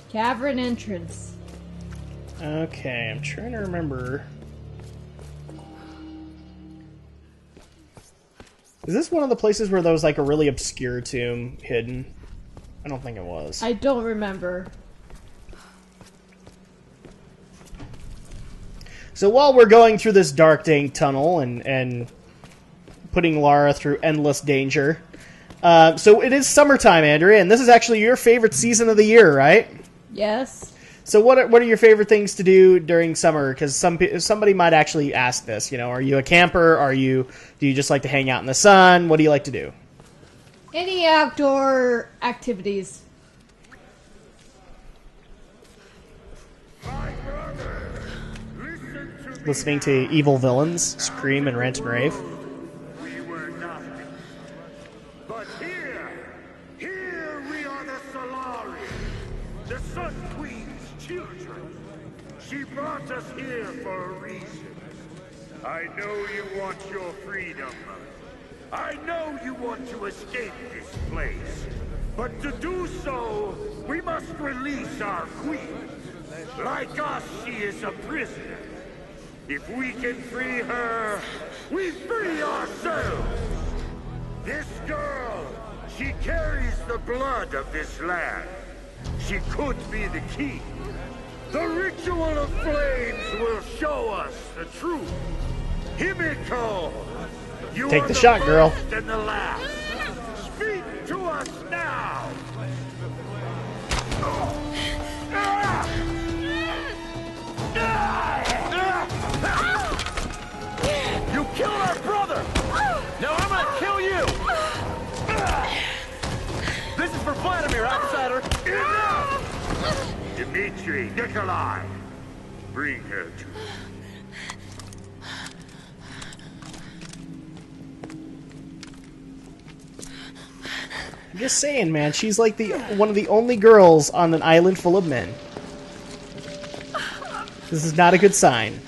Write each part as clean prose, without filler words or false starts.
Cavern entrance. Okay, I'm trying to remember. Is this one of the places where there was like a really obscure tomb hidden? I don't think it was. I don't remember. So while we're going through this dark, dank tunnel and putting Lara through endless danger, so it is summertime, Andrea, and this is actually your favorite season of the year, right? Yes. So what are your favorite things to do during summer? Because somebody might actually ask this. You know, are you a camper? Do you just like to hang out in the sun? What do you like to do? Any outdoor activities. Listening to evil villains scream and rant and rave. We were nothing. But here we are the Solari, the Sun Queen's children. She brought us here for a reason. I know you want your freedom. I know you want to escape this place. But to do so, we must release our queen. Like us, she is a prisoner. If we can free her, we free ourselves. This girl, she carries the blood of this land. She could be the key. The ritual of flames will show us the truth. Himiko, you Take are the shot, girl. first and the last. Speak to us now. You killed our brother! Now I'm gonna kill you! This is for Vladimir, outsider! Enough! Dmitri, Nikolai, bring her to me. I'm just saying, man. She's like one of the only girls on an island full of men. This is not a good sign.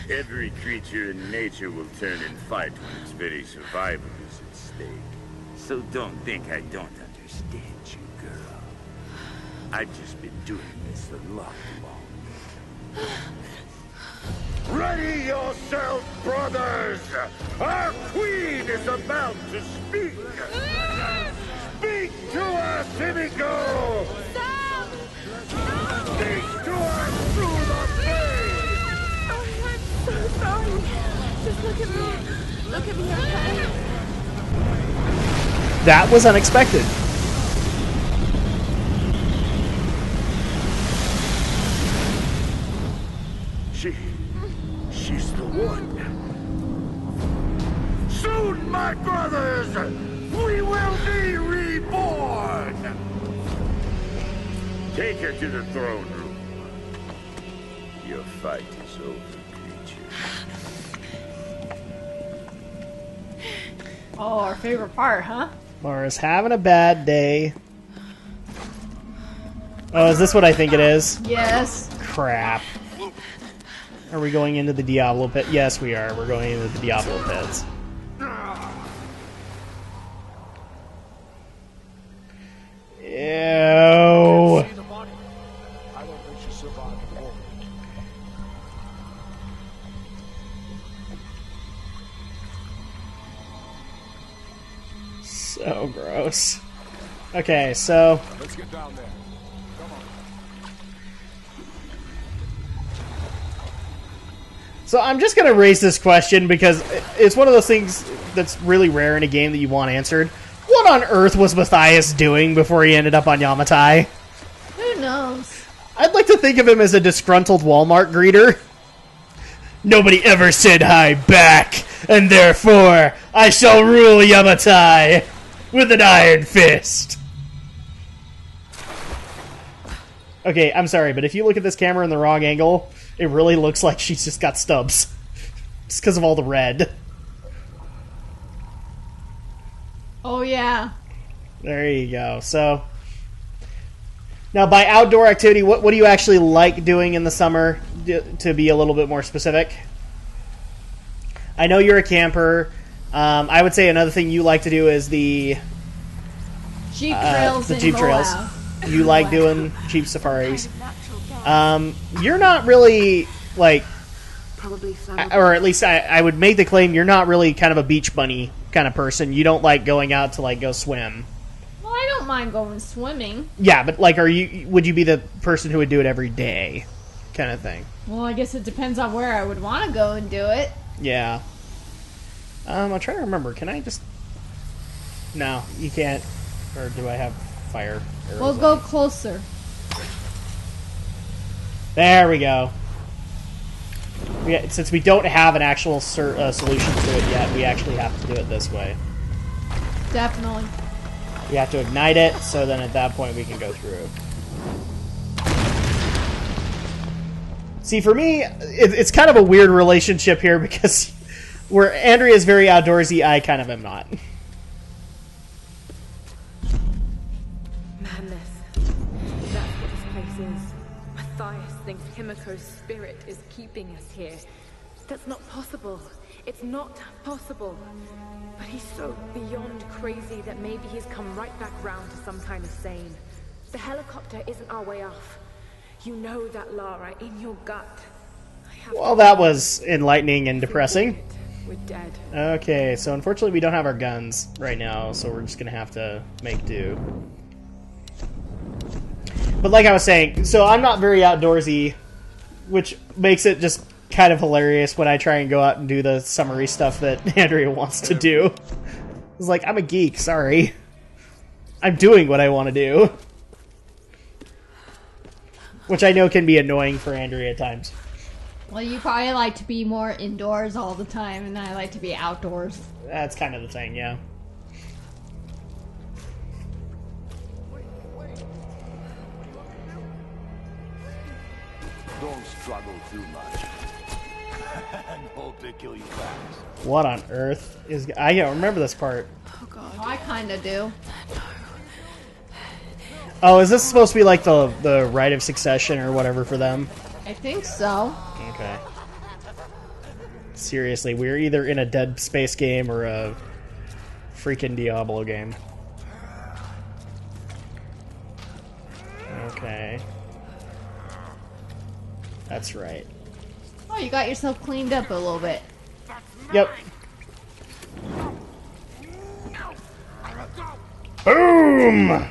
Every creature in nature will turn and fight when its very survival is at stake. So don't think I don't understand you, girl. I've just been doing this a lot longer. Ready yourself, brothers! Our queen is about to speak! Speak to us, Himiko! Stop! Speak to us through the flames! Oh, I'm so sorry. Just look at me. Look at me, okay? That was unexpected. She's the one. Soon, my brothers, we will be reborn! Take her to the throne room. Your fight is over, creature. Oh, our favorite part, huh? Laura's having a bad day. Oh, is this what I think it is? Yes. Crap. Are we going into the Diablo pit? Yes, we are. We're going into the Diablo pits. Ew. So gross. Okay, so Let's get down there. So I'm just going to raise this question because it's one of those things that's really rare in a game that you want answered. What on earth was Mathias doing before he ended up on Yamatai? Who knows? I'd like to think of him as a disgruntled Walmart greeter. Nobody ever said hi back, and therefore I shall rule Yamatai with an iron fist. Okay, I'm sorry, but if you look at this camera in the wrong angle, it really looks like she's just got stubs. Just because of all the red. Oh, yeah. There you go. So, now by outdoor activity, what do you actually like doing in the summer, to be a little bit more specific? I know you're a camper. I would say another thing you like to do is the Jeep trails. Jeep trails. You like doing Jeep safaris. Natural gas. You're not really like, Probably flammable. or at least I would make the claim you're not really kind of a beach bunny kind of person. You don't like going out to like go swim. Well, I don't mind going swimming. Yeah, but like, would you be the person who would do it every day, kind of thing? Well, I guess it depends on where I would want to go and do it. Yeah. I'm trying to remember. Can I just? No, you can't. Or do I have fire arrows We'll on? go closer. There we go. Since we don't have an actual solution to it yet, we actually have to do it this way. Definitely. We have to ignite it, so then at that point we can go through. See, for me, it's kind of a weird relationship here because where Andrea is very outdoorsy, I kind of am not. Madness. That's what this place is. Mathias thinks Himiko's spirit is keeping us here. That's not possible. It's not possible. But he's so beyond crazy that maybe he's come right back round to some kind of sane. The helicopter isn't our way off. You know that, Lara, in your gut. Well, that was enlightening and depressing. We're dead. Okay, so unfortunately we don't have our guns right now, so we're just going to have to make do. But like I was saying, so I'm not very outdoorsy, which makes it just kind of hilarious when I try and go out and do the summary stuff that Andrea wants to do. It's like, I'm a geek, sorry. I'm doing what I want to do. Which I know can be annoying for Andrea at times. Well, you probably like to be more indoors all the time, and I like to be outdoors. That's kind of the thing, yeah. Don't struggle too much. And hope they kill you fast. What on earth is... I don't remember this part. Oh god. Oh, I kind of do. Oh, is this supposed to be like the rite of succession or whatever for them? I think so. Okay. Seriously, we're either in a Dead Space game or a freaking Diablo game. Okay. That's right. Oh, you got yourself cleaned up a little bit. Yep. Boom!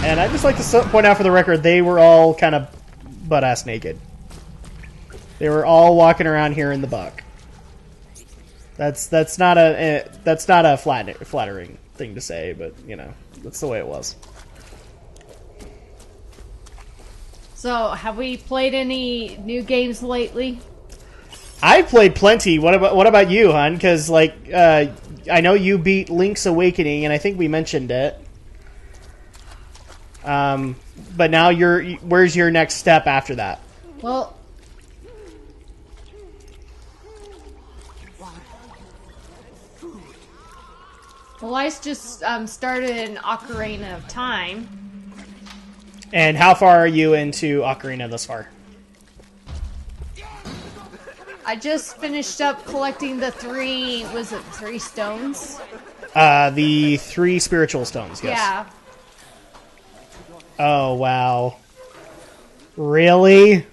And I'd just like to point out for the record, they were all kind of butt-ass naked. They were all walking around here in the buck. That's not a flattering thing to say, but you know, that's the way it was. So, have we played any new games lately? I played plenty. What about you, hon? Because like I know you beat Link's Awakening, and I think we mentioned it. But now where's your next step after that? Well, I just started an Ocarina of Time. And how far are you into Ocarina thus far? I just finished up collecting the three stones? The 3 spiritual stones, yes. Yeah. Oh, wow. Really?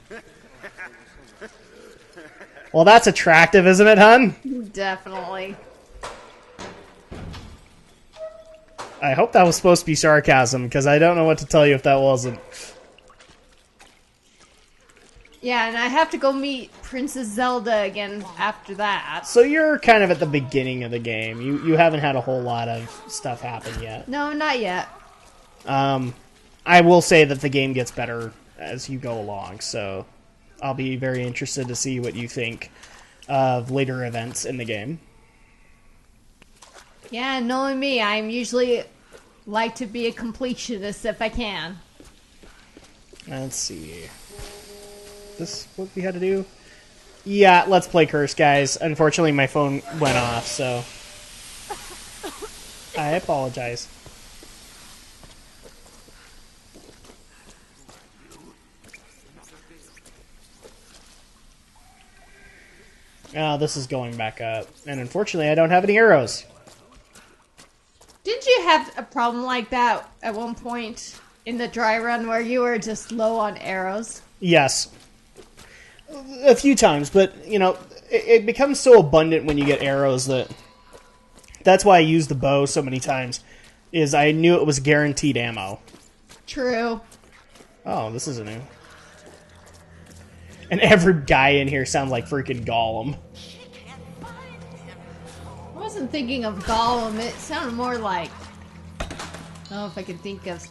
Well, that's attractive, isn't it, hun? Definitely. I hope that was supposed to be sarcasm, because I don't know what to tell you if that wasn't. Yeah, and I have to go meet Princess Zelda again after that. So you're kind of at the beginning of the game. You haven't had a whole lot of stuff happen yet. No, not yet. I will say that the game gets better as you go along, so I'll be very interested to see what you think of later events in the game. Yeah, knowing me, I'm usually like to be a completionist if I can. Let's see. This what we had to do? Yeah, let's play Curse, guys. Unfortunately, my phone went off, so I apologize. Oh, this is going back up. And unfortunately, I don't have any arrows. Didn't you have a problem like that at one point in the dry run where you were just low on arrows? Yes. A few times, but, you know, it becomes so abundant when you get arrows that's why I used the bow so many times, is I knew it was guaranteed ammo. True. Oh, this isn't new. And every guy in here sounds like freaking Gollum. I wasn't thinking of Gollum. It sounded more like... I don't know if I can think of...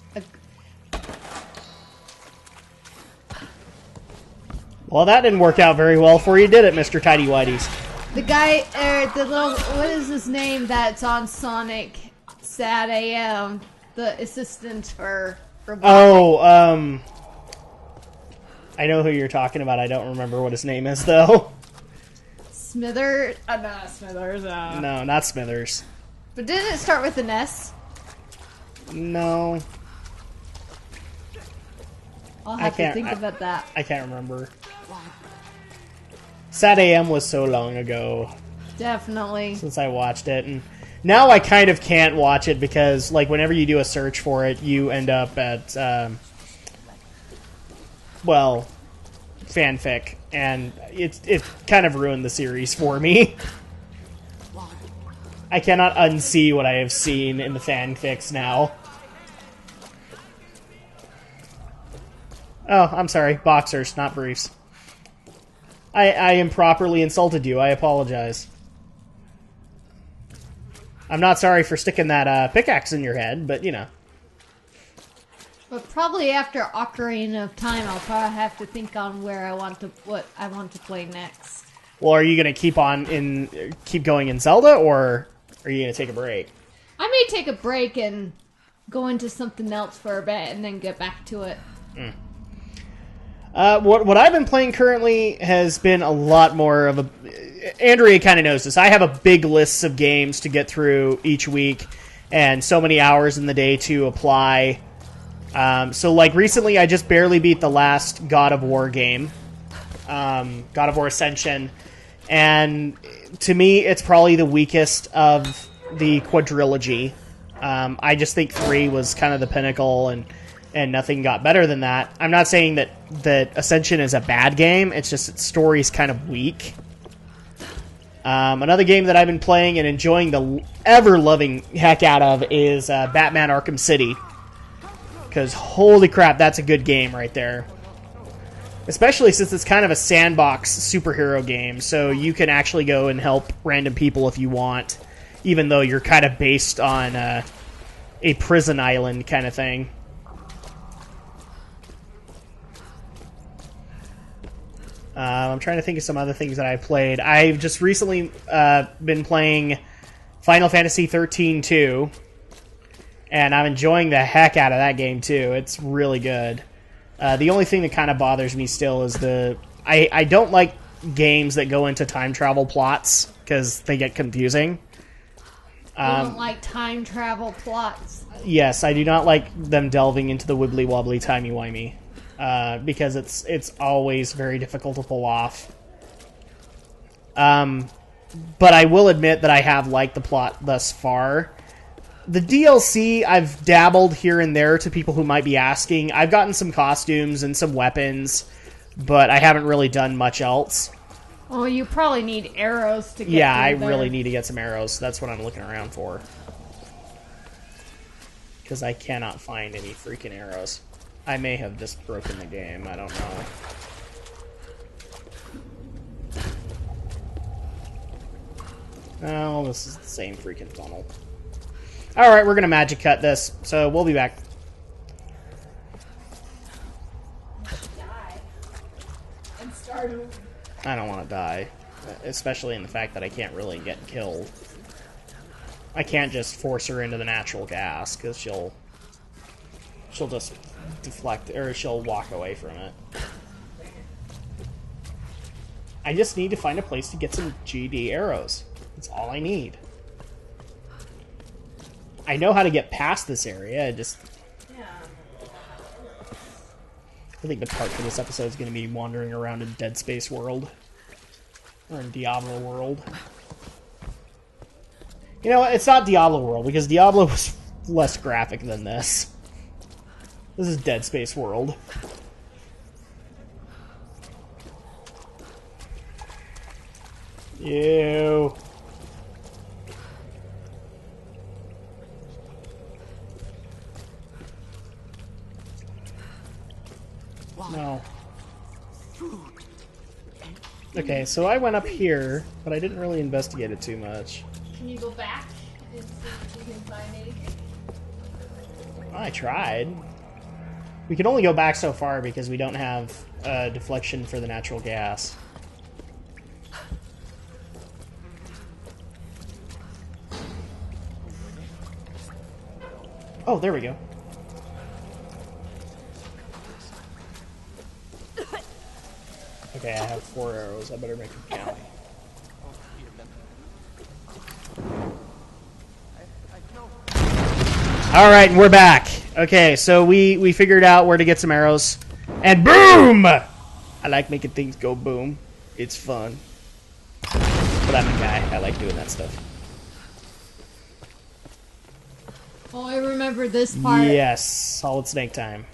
Well, that didn't work out very well for you, did it, Mr. Tidy Whities? The guy, the little... What is his name that's on Sonic? Sad AM. The assistant for robotics. Oh, I know who you're talking about. I don't remember what his name is, though. Smithers? Not Smithers. No, not Smithers. But didn't it start with an S? No. I'll have to think about that. I can't remember. Sad AM was so long ago Definitely. since I watched it, and now I kind of can't watch it because, like, whenever you do a search for it, you end up at, well, fanfic, and it kind of ruined the series for me. I cannot unsee what I have seen in the fanfics now. Oh, I'm sorry. Boxers, not briefs. I improperly insulted you. I apologize. I'm not sorry for sticking that pickaxe in your head, but, you know. But probably after Ocarina of Time, I'll probably have to think on what I want to play next. Well, are you going to keep going in Zelda, or are you going to take a break? I may take a break and go into something else for a bit and then get back to it. What I've been playing currently has been a lot more of a... Andrea kind of knows this. I have a big list of games to get through each week, and so many hours in the day to apply. So, like, recently I just barely beat the last God of War game. God of War Ascension. And to me, it's probably the weakest of the quadrilogy. I just think 3 was kind of the pinnacle, and nothing got better than that. I'm not saying that Ascension is a bad game, it's just its story's kind of weak. Another game that I've been playing and enjoying the ever-loving heck out of is Batman Arkham City. Because holy crap, that's a good game right there. Especially since it's kind of a sandbox superhero game, so you can actually go and help random people if you want, even though you're kind of based on a prison island kind of thing. I'm trying to think of some other things that I've played. I've just recently been playing Final Fantasy 13-2, and I'm enjoying the heck out of that game too. It's really good. The only thing that kind of bothers me still is I don't like games that go into time travel plots because they get confusing. I don't like time travel plots. Yes, I do not like them delving into the wibbly wobbly timey wimey. Because it's always very difficult to pull off. But I will admit that I have liked the plot thus far. The DLC, I've dabbled here and there to people who might be asking. I've gotten some costumes and some weapons, but I haven't really done much else. Well, you probably need arrows to get Yeah, I through there. really need to get some arrows. That's what I'm looking around for. Because I cannot find any freaking arrows. I may have just broken the game, I don't know. Oh, this is the same freaking funnel. Alright, we're gonna magic cut this, so we'll be back. Die. And start over. I don't want to die. Especially in the fact that I can't really get killed. I can't just force her into the natural gas, because she'll just deflect, or she'll walk away from it. I just need to find a place to get some GD arrows. That's all I need. I know how to get past this area, I think the part for this episode is going to be wandering around in Dead Space World. We're in Diablo World. You know, it's not Diablo World, because Diablo was less graphic than this. This is Dead Space World. Ew. No. Okay, so I went up here, but I didn't really investigate it too much. Can you go back and see if you can find anything? I tried. We can only go back so far because we don't have deflection for the natural gas. Oh, there we go. Okay, I have 4 arrows. I better make them count. Alright, we're back. Okay, so we figured out where to get some arrows. And boom! I like making things go boom. It's fun. But I'm a guy. I like doing that stuff. Oh, I remember this part. Yes, Solid Snake time.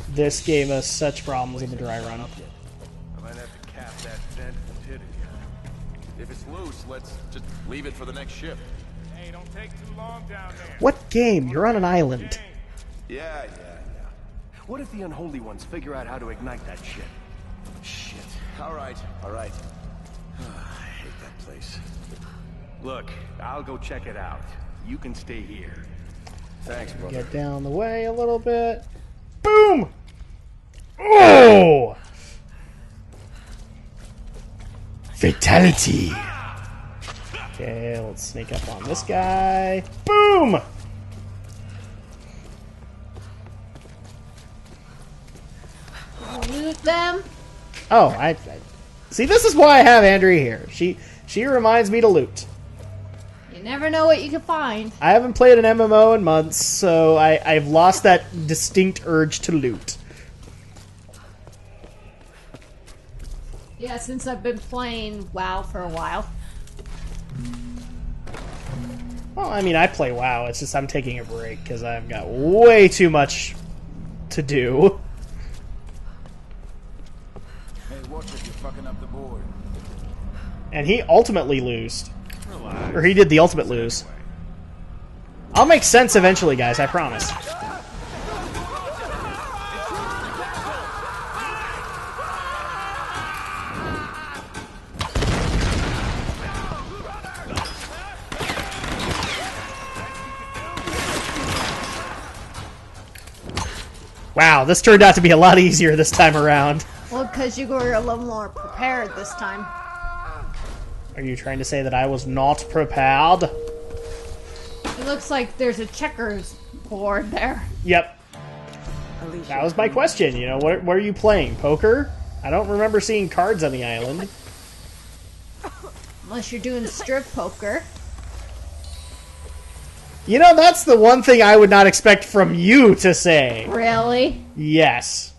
This gave us such problems in the dry run. I might have to cap that vent pit again. If it's loose, let's just leave it for the next ship. Hey, don't take too long down there. What game? You're on an island. Yeah. What if the unholy ones figure out how to ignite that shit? Shit. All right. I hate that place. Look, I'll go check it out. You can stay here. Thanks, brother. Get down the way a little bit. Boom! Oh! Fatality! Okay, let's sneak up on this guy. Boom! Loot them. Oh, I see. This is why I have Andrea here. She reminds me to loot. You never know what you can find. I haven't played an MMO in months, so I've lost that distinct urge to loot. Yeah, since I've been playing WoW for a while. Well, I mean, I play WoW. It's just I'm taking a break because I've got way too much to do. Hey, watch it, you're fucking up the board. And he ultimately lost. Or he did the ultimate lose. I'll make sense eventually, guys, I promise. Wow, this turned out to be a lot easier this time around. Well, because you were a little more prepared this time. Are you trying to say that I was not prepared? It looks like there's a checkers board there. Yep. That was my question, you know, what are you playing, poker? I don't remember seeing cards on the island. Unless you're doing strip poker. You know, that's the one thing I would not expect from you to say. Really? Yes.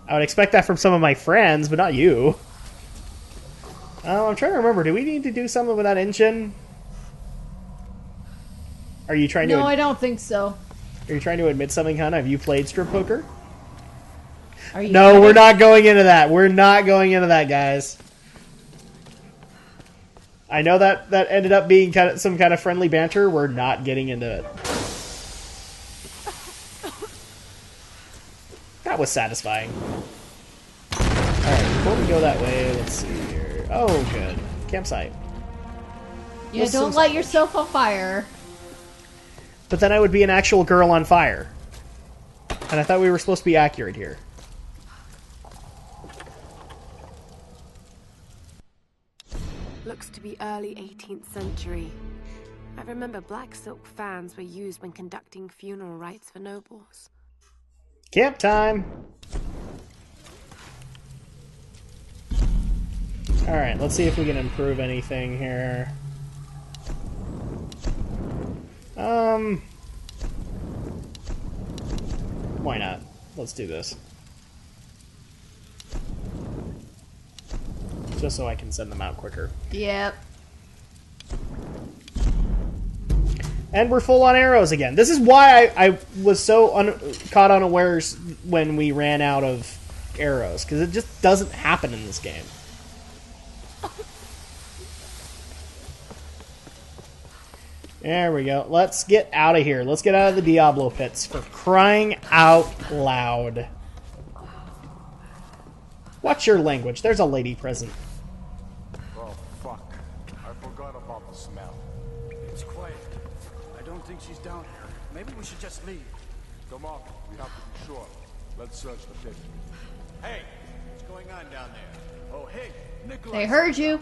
I would expect that from some of my friends, but not you. I'm trying to remember, do we need to do something with that engine? Are you trying to... No, I don't think so. Are you trying to admit something, Hannah? Have you played strip poker? Are you No, ready? we're not going into that. We're not going into that, guys. I know that ended up being some kind of friendly banter. We're not getting into it. That was satisfying. Alright, before we go that way, let's see here. Oh, good. Campsite. Yeah, Listen- don't light yourself on fire. But then I would be an actual girl on fire. And I thought we were supposed to be accurate here. Looks to be early 18th century. I remember black silk fans were used when conducting funeral rites for nobles. Camp time! Alright, let's see if we can improve anything here. Why not? Let's do this. just so I can send them out quicker. Yep. And we're full on arrows again. This is why I was so caught unawares when we ran out of arrows, because it just doesn't happen in this game. There we go. Let's get out of here. Let's get out of the Diablo pits, for crying out loud. Watch your language. There's a lady present. Oh, fuck. I forgot about the smell. It's quiet. I don't think she's down here. Maybe we should just leave. Come on, we have to be sure. Let's search the pit. Hey, what's going on down there? Oh, hey, Nikolai. They heard you.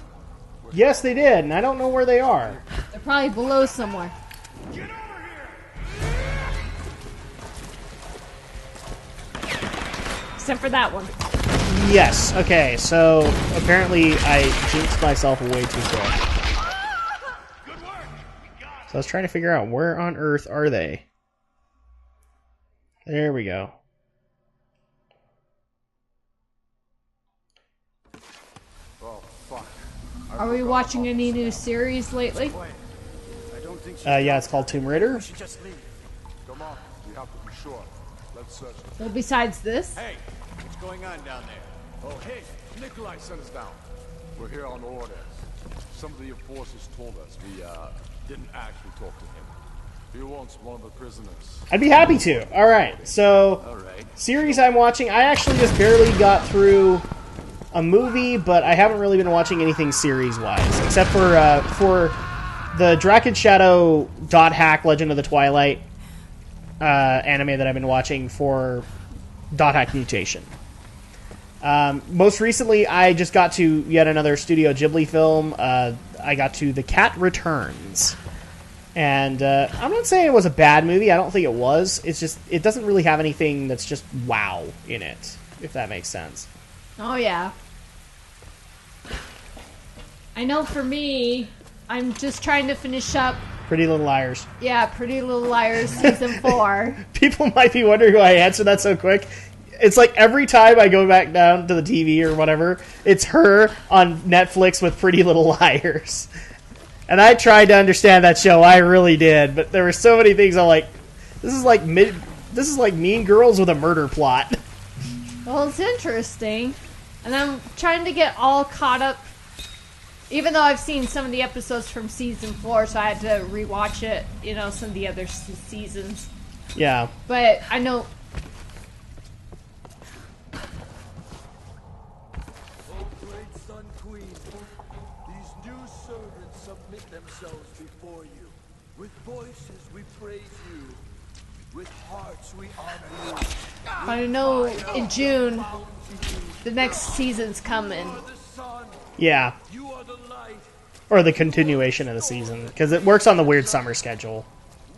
Yes, they did, and I don't know where they are. They're probably below somewhere. Get over here! Except for that one. Yes, okay, so apparently I jinxed myself way too quick. Good work. We got So I was trying to figure out where on earth are they. There we go. Oh, fuck. Are we watching any new series lately? quiet. I don't think she's Yeah, it's called Tomb Raider. We should just leave. Come on, we have to be sure. Let's search the pit. Well, besides this. Hey, what's going on down there? Oh, hey, Nikolai sent us down. We're here on orders. Some of the enforcers told us we didn't actually talk to him. He wants one of the prisoners. I'd be happy to. Alright, so series I'm watching, I actually just barely got through a movie, but I haven't really been watching anything series-wise, except for the Drak and Shadow dot hack Legend of the Twilight anime that I've been watching for dot hack mutation. Most recently, I just got to yet another Studio Ghibli film. I got to The Cat Returns. And I'm not saying it was a bad movie. I don't think it was. It's just, it doesn't really have anything that's just wow in it, if that makes sense. Oh, yeah. I know for me, I'm just trying to finish up, Pretty Little Liars. yeah, Pretty Little Liars Season 4. People might be wondering why I answered that so quick. It's like every time I go back down to the TV or whatever, it's her on Netflix with Pretty Little Liars. And I tried to understand that show, I really did, but there were so many things I'm like, this is like Mean Girls with a murder plot. Well, it's interesting. And I'm trying to get all caught up, even though I've seen some of the episodes from Season 4, so I had to rewatch it, you know, some of the other seasons. Yeah. But I know... Oh, great Sun Queen, these new servants submit themselves before you. With voices we praise you. With hearts we honor you. But I know in June, the next season's coming. You are the sun, Yeah. you are the light. Or the continuation of the season, because it works on the weird summer schedule.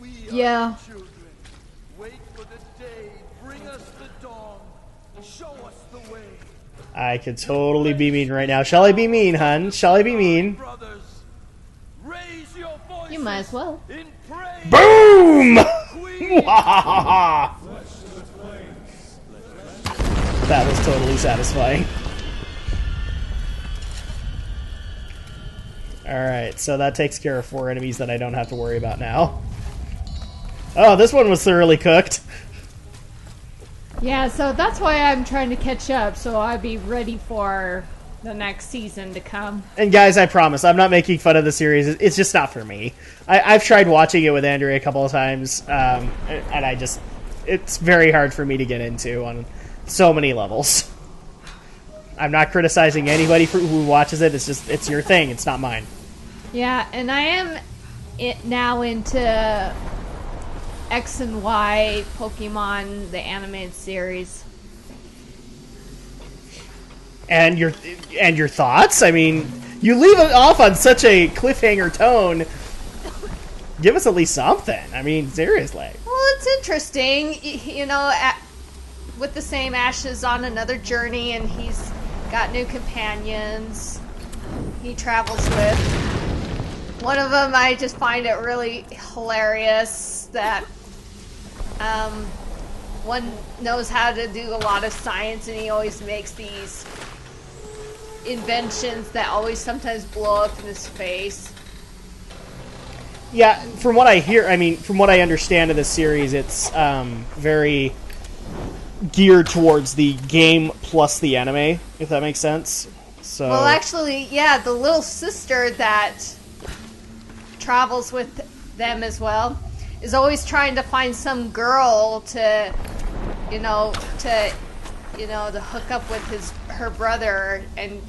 We are Yeah. your children. Wait for the day, bring us the dawn. Show us the way. I could totally be mean right now. Shall I be mean, hun? Shall I be mean? Brothers, raise your voices You might as well. in praise. Boom! Queen. That was totally satisfying. Alright, so that takes care of 4 enemies that I don't have to worry about now. Oh, this one was thoroughly cooked. Yeah, so that's why I'm trying to catch up, so I'd be ready for the next season to come. And guys, I promise, I'm not making fun of the series. It's just not for me. I've tried watching it with Andrea a couple of times, and I just... It's very hard for me to get into on so many levels. I'm not criticizing anybody who watches it. It's just, it's your thing. It's not mine. Yeah, and I am now into X and Y Pokemon, the animated series. And your thoughts? I mean, you leave it off on such a cliffhanger tone. Give us at least something. I mean, seriously. Well, it's interesting, you know, with the same Ash is on another journey, and he's got new companions he travels with. One of them, I just find it really hilarious that one knows how to do a lot of science, and he always makes these inventions that always sometimes blow up in his face. Yeah, from what I hear, I mean, from what I understand of this series, it's very geared towards the game plus the anime, if that makes sense. So, Well, actually, yeah, the little sister that travels with them as well is always trying to find some girl to hook up with her brother, and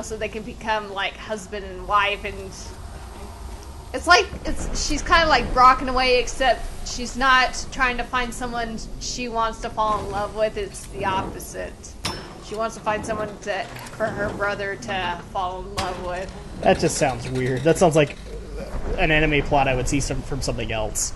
so they can become like husband and wife. And she's kind of like Brock in a way, except she's not trying to find someone she wants to fall in love with. It's the opposite. She wants to find someone for her brother to fall in love with. that just sounds weird. That sounds like an anime plot I would see from something else.